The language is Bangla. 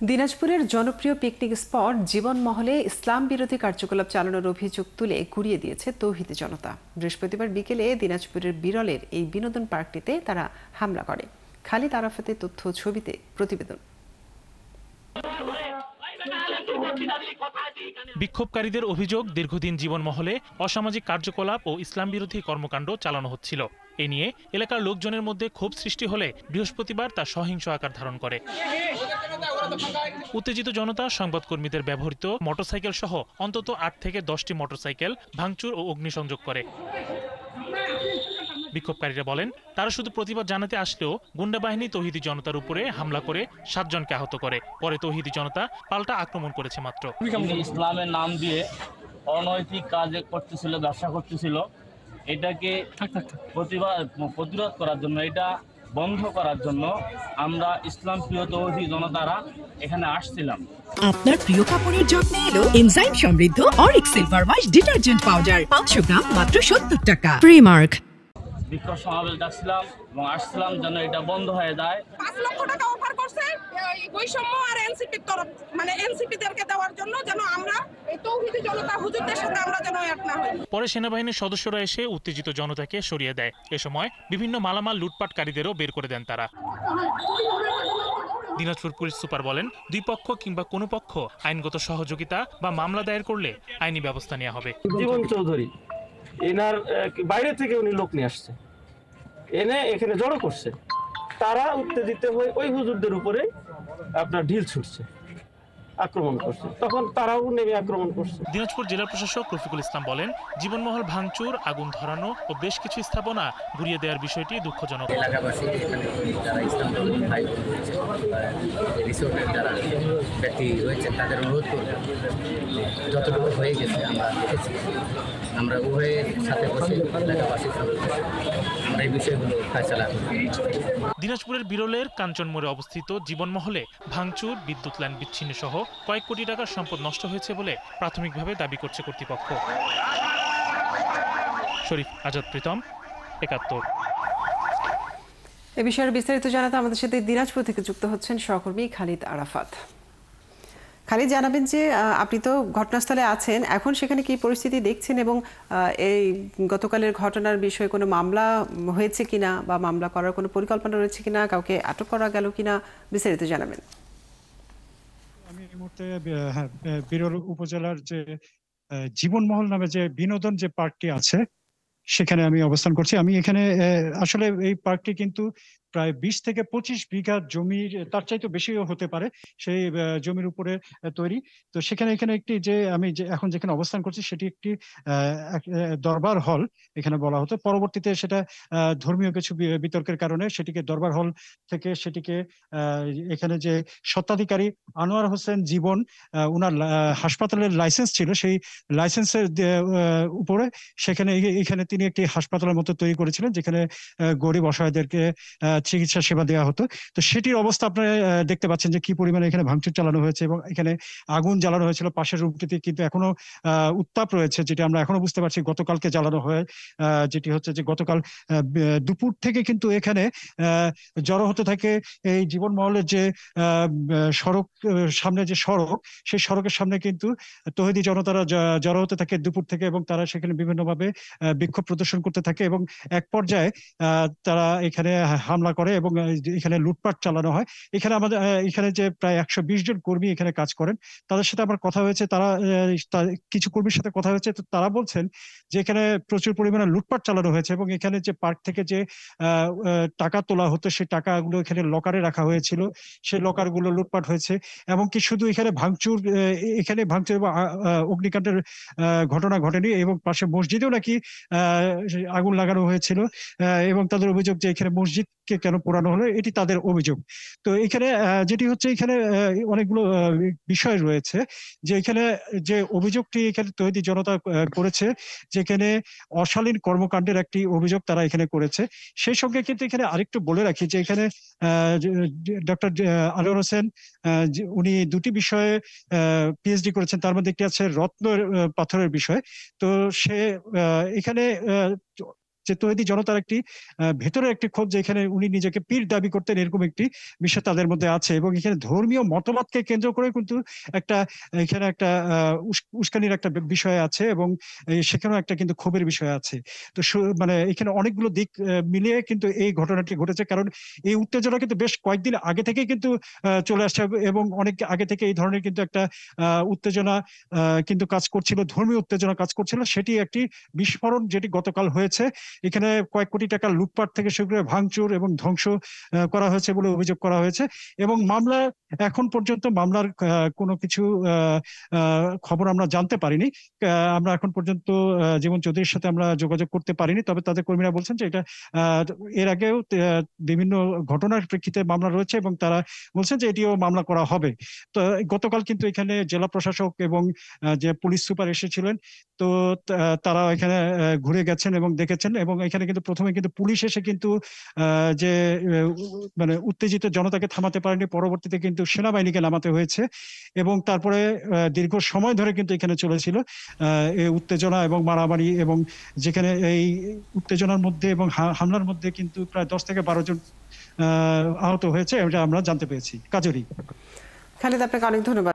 দিনাজপুরের জনপ্রিয় পিকনিক স্পট জীবন মহলে ইসলাম বিরোধী কার্যকলাপ চালানোর অভিযোগ তুলে গুড়িয়ে দিয়েছে তৌহিদি জনতা। বৃহস্পতিবার বিকেলে দিনাজপুরের বিরলের এই বিনোদন পার্কটিতে তারা হামলা করে। খালিদ আরাফাতের তথ্য ছবিতে প্রতিবেদন। বিক্ষোভকারীদের অভিযোগ, দীর্ঘদিন জীবন মহলে অসামাজিক কার্যকলাপ ও ইসলাম বিরোধী কর্মকাণ্ড চালানো হচ্ছিল। এ নিয়ে এলাকার লোকজনের মধ্যে ক্ষোভ সৃষ্টি হলে বৃহস্পতিবার তা সহিংস আকার ধারণ করে। উত্তেজিত জনতা সংবাদকর্মীদের ব্যবহৃত মোটরসাইকেল সহ অন্তত ৮ থেকে ১০টি মোটরসাইকেল ভাঙচুর ও অগ্নিসংযোগ করে। বিক্ষোভকারীরা বলেন, তারা শুধু প্রতিবাদ জানাতে আসলেও গুন্ডা বাহিনী তৌহিদি জনতার উপরে হামলা করে ৭ জনকে আহত করে। পরে তৌহিদি জনতা পাল্টা আক্রমণ করেছে মাত্র। ইসলামের নাম দিয়ে অনৈতিক কাজ করতেছিল, ব্যবসা করতেছিল। এটাকে প্রতিরোধ করার জন্য, এটা বন্ধ করার জন্য আমরা ইসলাম প্রিয় তৌহিদি জনতারা এখানে আসছিলাম। আপনার প্রিয় কাপড়ের যত্নে এলো এনজাইম সমৃদ্ধ Arik silver wash detergent powder 500 গ্রাম মাত্র 70 টাকা। প্রিমার্ক। বিক্ষোভ সমাবেশ ডাকছিলাম এবং আসছিলাম যেন এটা বন্ধ হয়ে যায়। 5 লক্ষ টাকা অফার করছে বৈষম্য আর এনসিপির তরফ, মানে এনসিপিদেরকে দেওয়ার জন্য, যেন আমরা এই তৌহিদি জনতা হুজুরদের সাথে আমরা যেন এক না হই। পরে সেনাবাহিনীর সদস্যরা এসে উত্তেজিত জনতাকে সরিয়ে দেয়। এ সময় বিভিন্ন মালামাল লুটপাটকারীদেরও বের করে দেন তারা। দিনাজপুর পুলিশ সুপার বলেন, দুই পক্ষ কিংবা কোনো পক্ষ আইনগত সহযোগিতা বা মামলা দায়ের করলে আইনি ব্যবস্থা নেওয়া হবে। জীবন চৌধুরী এনার বাইরে থেকে উনি লোক নিয়ে আসছে, এনে এখানে জড়ো করছে। তারা উত্তেজিত হয়ে ওই হুজুরদের উপরে আপনার ঢিল ছুটছে, আক্রমণ করছে, তখন তারাও নেমে আক্রমণ করছে। দিনাজপুর জেলা প্রশাসক রফিকুল ইসলাম বলেন, জীবনমহল ভাঙচুর, আগুন ধরানো ও বেশ কিছু স্থাপনা গুড়িয়ে দেওয়ার বিষয়টি দুঃখজনক। এলাকাবাসী এখানে যারা ইসলাম ভাই রিসোর্টের যারা ব্যক্তি রয়েছে তাদের অনুরোধ করব, যতটুকু হয়ে গেছে আমরা দেখেছি, আমরা উভয়ের সাথে বসে এলাকাবাসীর সাথে আমরা এই বিষয়গুলো ফয়সালা করি। দিনাজপুরের বিরলের কাঞ্চন মোড়ে অবস্থিত জীবনমহলে ভাঙচুর, বিদ্যুৎ লাইন বিচ্ছিন্ন সহ কয়েক কোটি টাকার সম্পদ নষ্ট হয়েছে বলে প্রাথমিকভাবে দাবি করছে কর্তৃপক্ষ। শরীফ আজাদ প্রীতম, ৭১। এ বিষয়ে বিস্তারিত জানাতে আমাদের সাথে দিনাজপুর থেকে যুক্ত হচ্ছেন সহকর্মী খালিদ আরাফাত। খালিদ, জানাবেন যে আপনি তো ঘটনাস্থলে আছেন, এখন সেখানে কি পরিস্থিতি দেখছেন এবং এই গতকালের ঘটনার বিষয়ে কোনো মামলা হয়েছে কিনা বা মামলা করার কোনো পরিকল্পনা রয়েছে কিনা, কাউকে আটক করা গেল কিনা, বিস্তারিত জানাবেন। আমি এই মুহূর্তে বিরল উপজেলার যে জীবনমহল নামে যে বিনোদন যে পার্কটি আছে সেখানে আমি অবস্থান করছি। আমি এখানে আসলে এই পার্কটি কিন্তু প্রায় 20 থেকে 25 বিঘা জমির, তার চাইতে বেশিও হতে পারে, সেই জমির উপরে তৈরি। তো সেখানে এখানে একটি যে আমি এখন যেখানে অবস্থান করছি সেটি একটি দরবার হল এখানে বলা হতো। পরবর্তীতে সেটা ধর্মীয় কিছু বিতর্কের কারণে সেটিকে দরবার হল থেকে সেটিকে এখানে যে স্বত্বাধিকারী আনোয়ার হোসেন জীবন, উনার হাসপাতালের লাইসেন্স ছিল, সেই লাইসেন্সের উপরে সেখানে এখানে তিনি একটি হাসপাতালের মতো তৈরি করেছিলেন যেখানে গরিব অসহায়দেরকে চিকিৎসা সেবা দেওয়া হতো। তো সেটির অবস্থা আপনারা দেখতে পাচ্ছেন যে কি পরিমাণে এখানে ভাঙচুর চালানো হয়েছে এবং এখানে আগুন জ্বালানো হয়েছিল। পাশের রুমটিতে কিন্তু এখনো উত্তাপ রয়েছে, যেটি আমরা এখনো বুঝতে পারছি গতকালকে জ্বালানো হয়, যেটি হচ্ছে যে গতকাল দুপুর থেকে কিন্তু এখানে জড়ো হতে থাকে এই জীবনমহলের যে সড়ক, সামনে যে সড়ক, সেই সড়কের সামনে কিন্তু তৌহিদি জনতারা জড়ো হতে থাকে দুপুর থেকে এবং তারা সেখানে বিভিন্নভাবে বিক্ষোভ প্রদর্শন করতে থাকে এবং এক পর্যায়ে তারা এখানে হামলা করে এবং এখানে লুটপাট চালানো হয়। এখানে আমাদের এখানে যে প্রায় 120 জন কর্মী এখানে কাজ করেন, তাদের সাথে আমার কথা হয়েছে। তারা কিছু কর্মীর সাথে কথা হয়েছে, তো তারা বলছেন যে এখানে প্রচুর পরিমাণে লুটপাট চালানো হয়েছে এবং এখানে যে পার্ক থেকে যে টাকা তোলা হতো সেই টাকাগুলো এখানে লকারে রাখা হয়েছিল, সেই লকারগুলো লুটপাট হয়েছে। এমনকি শুধু এখানে ভাঙচুর এবং অগ্নিকাণ্ডের ঘটনা ঘটেনি এবং পাশে মসজিদেও নাকি আগুন লাগানো হয়েছিল এবং তাদের অভিযোগ যে এখানে মসজিদকে কেন পোড়ানো হলো, এটি তাদের অভিযোগ। তো এখানে যেটি হচ্ছে, এখানে অনেকগুলো বিষয় রয়েছে যে এখানে যে অভিযোগটি এখানে তৌহিদি জনতা করেছে, যেখানে অশালীন কর্মকাণ্ডের একটি অভিযোগ তারা এখানে করেছে। সেই সঙ্গে কিন্তু এখানে আরেকটু বলে রাখি যে এখানে ডক্টর আনোয়ার হোসেন, উনি দুটি বিষয়ে পিএইচডি করেছেন, তার মধ্যে একটি আছে রত্ন পাথরের বিষয়। তো সে এখানে যে তৌহিদি জনতার একটি ভেতরের একটি ক্ষোভ, যে এখানে উনি নিজেকে পীর দাবি করতেন, এরকম একটি বিষয় তাদের মধ্যে আছে। এবং এখানে ধর্মীয় মতবাদকে কেন্দ্র করে কিন্তু এখানে একটা উস্কানির একটা বিষয় আছে, এবং সেখানেও একটা কিন্তু ক্ষোভের বিষয় আছে। তো মানে এখানে অনেকগুলো দিক মিলিয়ে কিন্তু এই ঘটনাটি ঘটেছে, কারণ এই উত্তেজনা কিন্তু বেশ কয়েকদিন আগে থেকে কিন্তু চলে আসছে, এবং অনেক আগে থেকে এই ধরনের কিন্তু একটা উত্তেজনা কিন্তু কাজ করছিল, ধর্মীয় উত্তেজনা কাজ করছিল। সেটি একটি বিস্ফোরণ যেটি গতকাল হয়েছে। এখানে কয়েক কোটি টাকার লুটপাট থেকে শুরু করে ভাঙচুর এবং ধ্বংস করা হয়েছে বলে অভিযোগ করা হয়েছে। এবং মামলা এখন পর্যন্ত মামলার কোনো কিছু খবর আমরা জানতে পারিনি। আমরা এখন পর্যন্ত জীবন চৌধুরীর সাথে আমরা যোগাযোগ করতে পারিনি, তবে তাদের কর্মীরা বলছেন যে এটা এর আগেও বিভিন্ন ঘটনার প্রেক্ষিতে মামলা রয়েছে, এবং তারা বলছেন যে এটিও মামলা করা হবে। তো গতকাল কিন্তু এখানে জেলা প্রশাসক এবং যে পুলিশ সুপার এসেছিলেন, তো তারা এখানে ঘুরে গেছেন এবং দেখেছেন। এবং এখানে কিন্তু প্রথমে কিন্তু পুলিশ এসে কিন্তু যে মানে উত্তেজিত জনতাকে থামাতে পারেনি, পরবর্তীতে কিন্তু সেনাবাহিনীকে নামাতে হয়েছে। এবং তারপরে দীর্ঘ সময় ধরে কিন্তু এখানে চলেছিল এই উত্তেজনা এবং মারামারি, এবং যেখানে এই উত্তেজনার মধ্যে এবং হামলার মধ্যে কিন্তু প্রায় 10 থেকে 12 জন আহত হয়েছে, এটা আমরা জানতে পেরেছি। কাজরি। খালিদ, আপনাকে অনেক ধন্যবাদ।